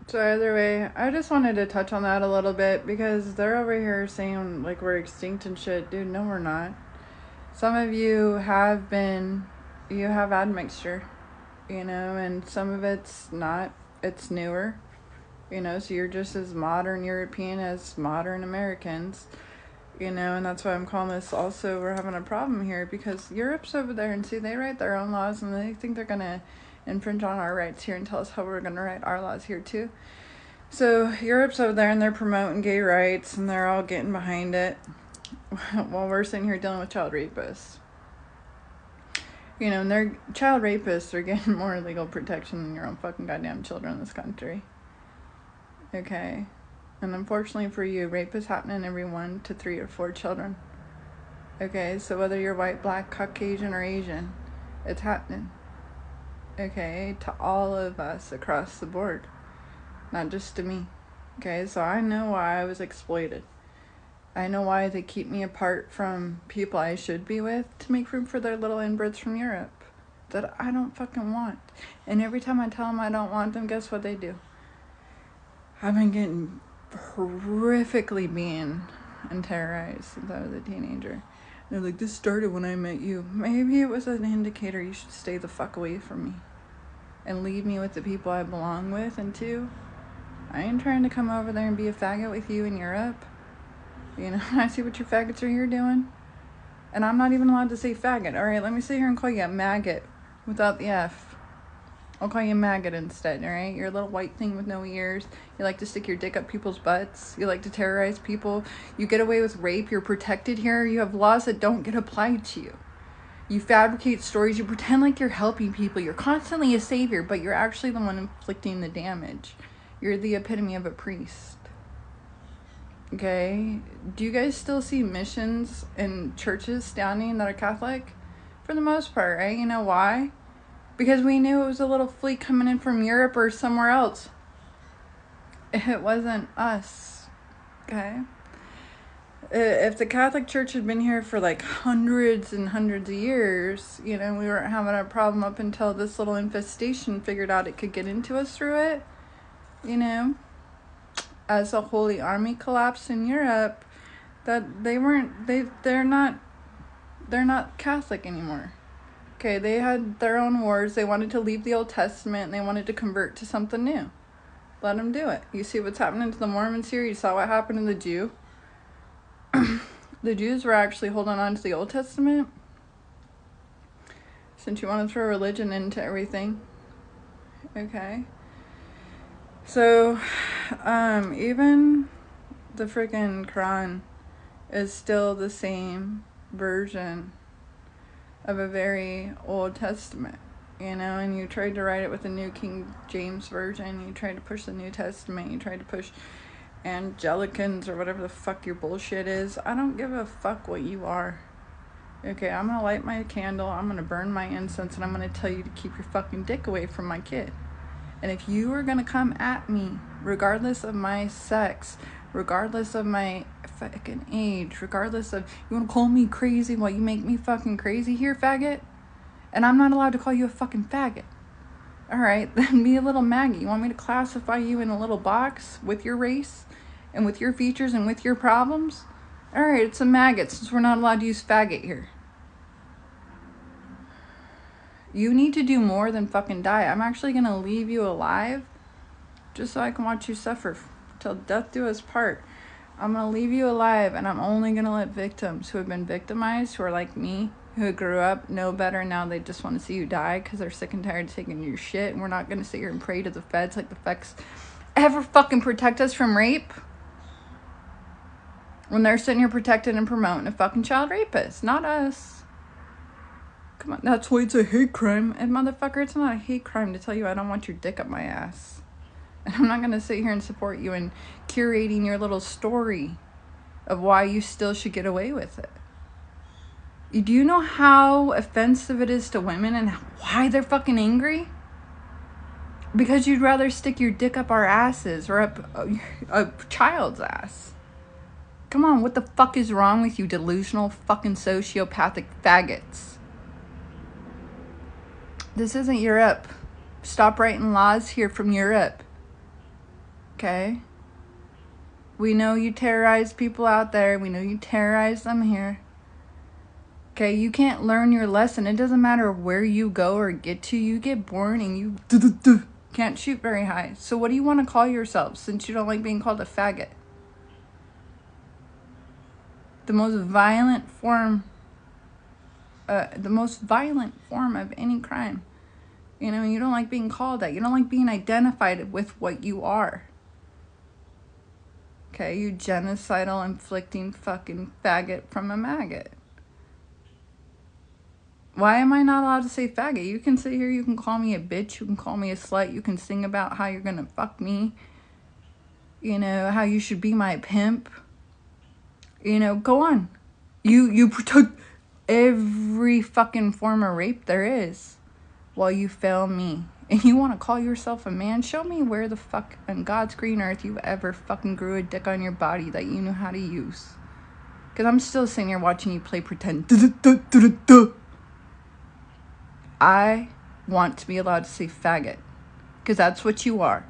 So either way, I just wanted to touch on that a little bit because they're over here saying like we're extinct and shit. Dude, no we're not. Some of you have been, you have admixture, and some of it's not. It's newer, so you're just as modern European as modern Americans, and that's why I'm calling this also, we're having a problem here because Europe's over there and see, they write their own laws and they think they're going to infringe on our rights here and tell us how we're going to write our laws here too. So Europe's over there and they're promoting gay rights and they're all getting behind it while we're sitting here dealing with child rapists. And they're child rapists are getting more legal protection than your own fucking goddamn children in this country. Okay. And unfortunately for you, rape is happening every 1 to 3 or 4 children. Okay, so whether you're white, black, Caucasian, or Asian, it's happening. Okay, to all of us across the board, not just to me. Okay, so I know why I was exploited. I know why they keep me apart from people I should be with to make room for their little inbreds from Europe that I don't fucking want. And every time I tell them I don't want them, guess what they do? I've been getting horrifically beaten and terrorized since I was a teenager. They're like, this started when I met you. Maybe it was an indicator you should stay the fuck away from me and leave me with the people I belong with. And 2, I ain't trying to come over there and be a faggot with you in Europe. I see what your faggots are here doing. And I'm not even allowed to say faggot. Alright, let me sit here and call you a maggot without the F. I'll call you maggot instead, alright? You're a little white thing with no ears. You like to stick your dick up people's butts. You like to terrorize people. You get away with rape. You're protected here. You have laws that don't get applied to you. You fabricate stories. You pretend like you're helping people. You're constantly a savior, but you're actually the one inflicting the damage. You're the epitome of a priest. Okay? Do you guys still see missions and churches standing that are Catholic? For the most part, right? You know why? Because we knew it was a little fleet coming in from Europe or somewhere else. It wasn't us. Okay? If the Catholic Church had been here for like hundreds and hundreds of years, we weren't having a problem up until this little infestation figured out it could get into us through it. As the Holy Army collapsed in Europe, that they're not Catholic anymore. Okay, they had their own wars. They wanted to leave the Old Testament and they wanted to convert to something new. Let them do it. You see what's happening to the Mormons here? You saw what happened to the Jew? The Jews were actually holding on to the Old Testament. Since you want to throw religion into everything. Okay. So, even the freaking Quran is still the same version of a very Old Testament, and you tried to write it with the New King James Version. You tried to push the New Testament. You tried to push Anglicans or whatever the fuck your bullshit is. I don't give a fuck what you are. Okay, I'm gonna light my candle, I'm gonna burn my incense, and I'm gonna tell you to keep your fucking dick away from my kid. And if you are gonna come at me, regardless of my sex, regardless of my fucking age, regardless of, you wanna call me crazy while you make me fucking crazy here, faggot? And I'm not allowed to call you a fucking faggot. Alright, then be a little maggot. You want me to classify you in a little box with your race and with your features and with your problems? Alright, it's a maggot since we're not allowed to use faggot here. You need to do more than fucking die. I'm actually gonna leave you alive just so I can watch you suffer till death do us part. I'm gonna leave you alive, and I'm only gonna let victims who have been victimized, who are like me, who grew up, know better. Now they just want to see you die because they're sick and tired of taking your shit. And we're not gonna sit here and pray to the feds like the feds ever fucking protect us from rape when they're sitting here protecting and promoting a fucking child rapist, not us. Come on, that's why it's a hate crime. And motherfucker, it's not a hate crime to tell you I don't want your dick up my ass. And I'm not gonna sit here and support you in curating your little story of why you still should get away with it. Do you know how offensive it is to women and why they're fucking angry? Because you'd rather stick your dick up our asses or up a child's ass. Come on, what the fuck is wrong with you delusional fucking sociopathic faggots? This isn't Europe. Stop writing laws here from Europe. Okay? We know you terrorize people out there. We know you terrorize them here. Okay, you can't learn your lesson. It doesn't matter where you go or get to. You get born and you can't shoot very high. So what do you want to call yourself since you don't like being called a faggot? The most violent form of any crime. You know, you don't like being called that. You don't like being identified with what you are. Okay, you genocidal, inflicting fucking faggot from a maggot. Why am I not allowed to say faggot? You can sit here, you can call me a bitch, you can call me a slut, you can sing about how you're gonna fuck me. You know, how you should be my pimp. You know, go on. You protect every fucking form of rape there is while you fail me. And you want to call yourself a man? Show me where the fuck on God's green earth you ever fucking grew a dick on your body that you knew how to use. Because I'm still sitting here watching you play pretend. I want to be allowed to say faggot. Because that's what you are.